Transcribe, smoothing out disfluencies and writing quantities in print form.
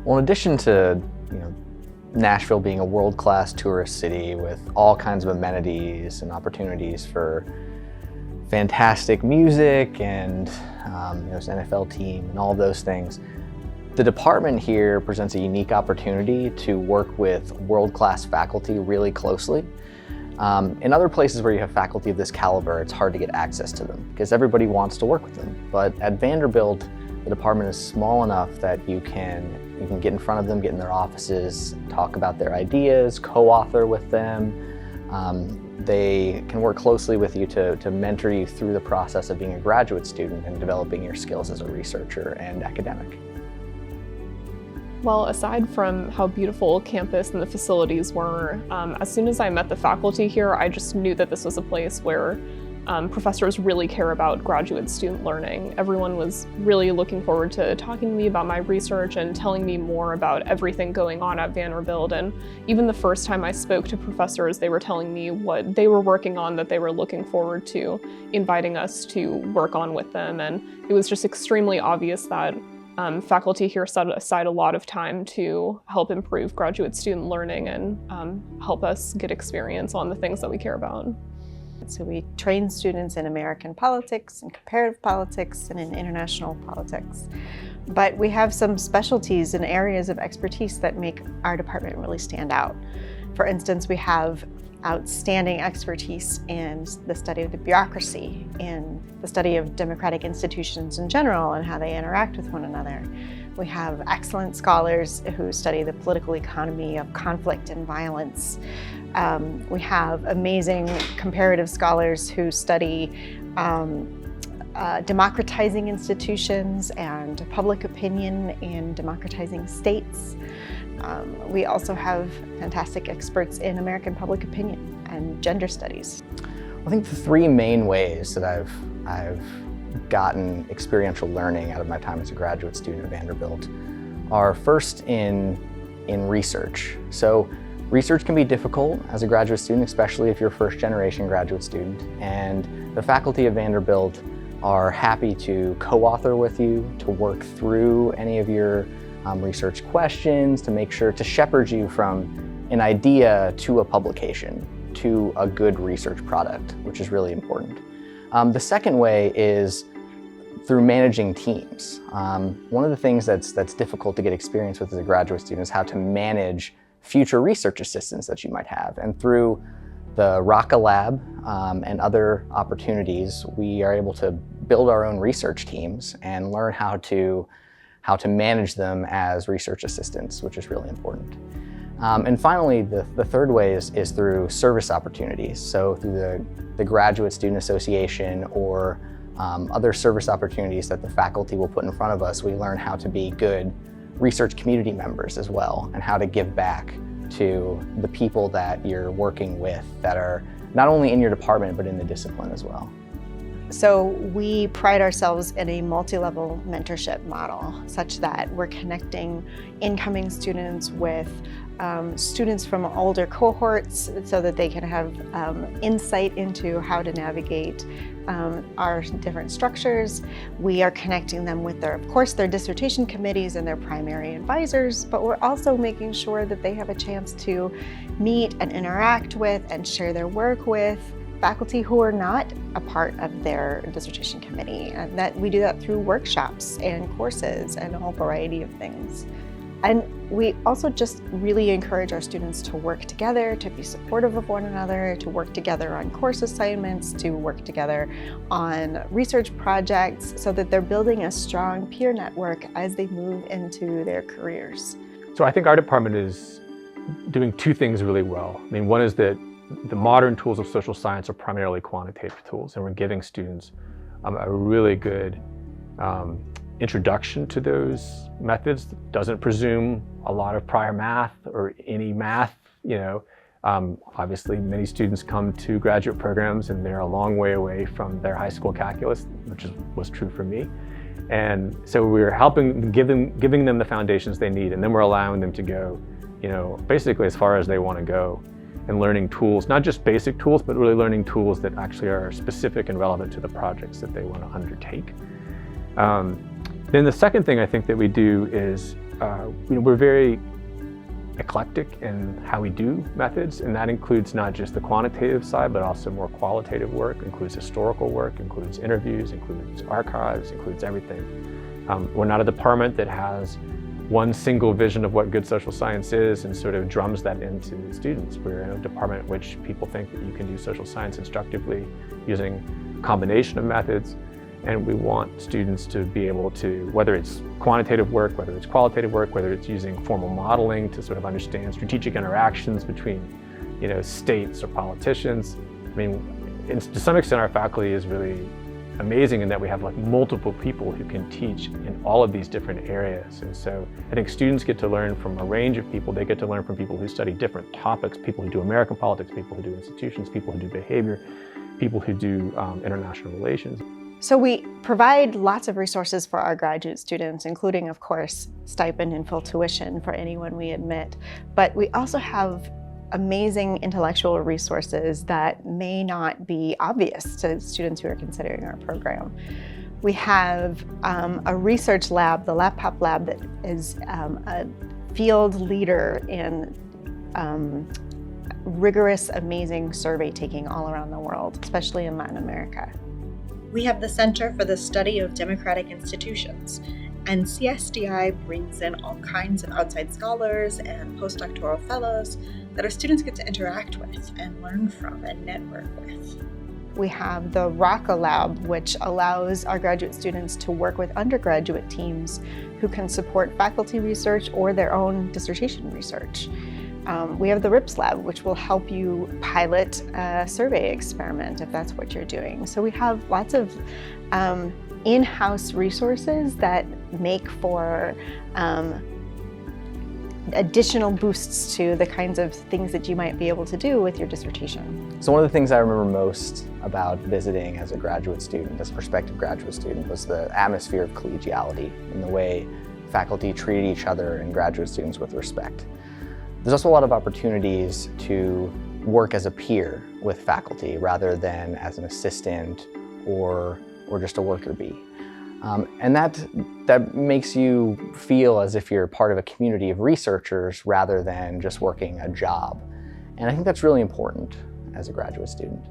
Well, in addition to, Nashville being a world-class tourist city with all kinds of amenities and opportunities for fantastic music and there's an NFL team and all of those things, the department here presents a unique opportunity to work with world-class faculty really closely. In other places where you have faculty of this caliber, it's hard to get access to them because everybody wants to work with them. But at Vanderbilt, the department is small enough that you can get in front of them, get in their offices, talk about their ideas, co-author with them. They can work closely with you to mentor you through the process of being a graduate student and developing your skills as a researcher and academic. Well, aside from how beautiful campus and the facilities were, as soon as I met the faculty here, I just knew that this was a place where professors really care about graduate student learning. Everyone was really looking forward to talking to me about my research and telling me more about everything going on at Vanderbilt. And even the first time I spoke to professors, they were telling me what they were working on that they were looking forward to inviting us to work on with them. And it was just extremely obvious that faculty here set aside a lot of time to help improve graduate student learning and help us get experience on the things that we care about. So we train students in American politics and comparative politics and in international politics. But we have some specialties and areas of expertise that make our department really stand out. For instance, we have outstanding expertise in the study of the bureaucracy, in the study of democratic institutions in general and how they interact with one another. We have excellent scholars who study the political economy of conflict and violence. We have amazing comparative scholars who study democratizing institutions and public opinion in democratizing states. We also have fantastic experts in American public opinion and gender studies. I think the three main ways that I've gotten experiential learning out of my time as a graduate student at Vanderbilt are first in research. So research can be difficult as a graduate student, especially if you're a first-generation graduate student, and the faculty of Vanderbilt are happy to co-author with you, to work through any of your research questions, to make sure to shepherd you from an idea to a publication, to a good research product, which is really important. The second way is through managing teams. One of the things that's difficult to get experience with as a graduate student is how to manage future research assistants that you might have. And through the RACA Lab and other opportunities, we are able to build our own research teams and learn how to manage them as research assistants, which is really important. And finally, the third way is through service opportunities. So through the Graduate Student Association or other service opportunities that the faculty will put in front of us, we learn how to be good research community members as well, and how to give back to the people that you're working with that are not only in your department, but in the discipline as well. So we pride ourselves in a multi-level mentorship model such that we're connecting incoming students with students from older cohorts so that they can have insight into how to navigate our different structures. We are connecting them with of course, their dissertation committees and their primary advisors, but we're also making sure that they have a chance to meet and interact with and share their work with faculty who are not a part of their dissertation committee, and that we do that through workshops and courses and a whole variety of things. And we also just really encourage our students to work together, to be supportive of one another, to work together on course assignments, to work together on research projects so that they're building a strong peer network as they move into their careers. So I think our department is doing two things really well. I mean, one is that the modern tools of social science are primarily quantitative tools, and we're giving students a really good introduction to those methods. Doesn't presume a lot of prior math or any math, Obviously, many students come to graduate programs and they're a long way away from their high school calculus, which was true for me. And so we're helping, giving them the foundations they need, and then we're allowing them to go, basically as far as they want to go, and learning tools, not just basic tools, but really learning tools that actually are specific and relevant to the projects that they want to undertake. Then the second thing I think that we do is we're very eclectic in how we do methods, and that includes not just the quantitative side, but also more qualitative work, includes historical work, includes interviews, includes archives, includes everything. We're not a department that has one single vision of what good social science is and sort of drums that into students. We're in a department in which people think that you can do social science instructively using a combination of methods, and we want students to be able to, whether it's quantitative work, whether it's qualitative work, whether it's using formal modeling to sort of understand strategic interactions between, states or politicians. I mean, to some extent, our faculty is really amazing in that we have like multiple people who can teach in all of these different areas. And so I think students get to learn from a range of people. They get to learn from people who study different topics, people who do American politics, people who do institutions, people who do behavior, people who do international relations. So we provide lots of resources for our graduate students, including, of course, stipend and full tuition for anyone we admit. But we also have amazing intellectual resources that may not be obvious to students who are considering our program. We have a research lab, the Laptop Lab, that is a field leader in rigorous, amazing survey taking all around the world, especially in Latin America. We have the Center for the Study of Democratic Institutions, and CSDI brings in all kinds of outside scholars and postdoctoral fellows that our students get to interact with and learn from and network with. We have the RACA Lab, which allows our graduate students to work with undergraduate teams who can support faculty research or their own dissertation research. We have the RIPS Lab, which will help you pilot a survey experiment if that's what you're doing. So we have lots of in-house resources that make for additional boosts to the kinds of things that you might be able to do with your dissertation. So one of the things I remember most about visiting as a graduate student, as a prospective graduate student, was the atmosphere of collegiality and the way faculty treated each other and graduate students with respect. There's also a lot of opportunities to work as a peer with faculty rather than as an assistant or just a worker bee. And that makes you feel as if you're part of a community of researchers rather than just working a job. And I think that's really important as a graduate student.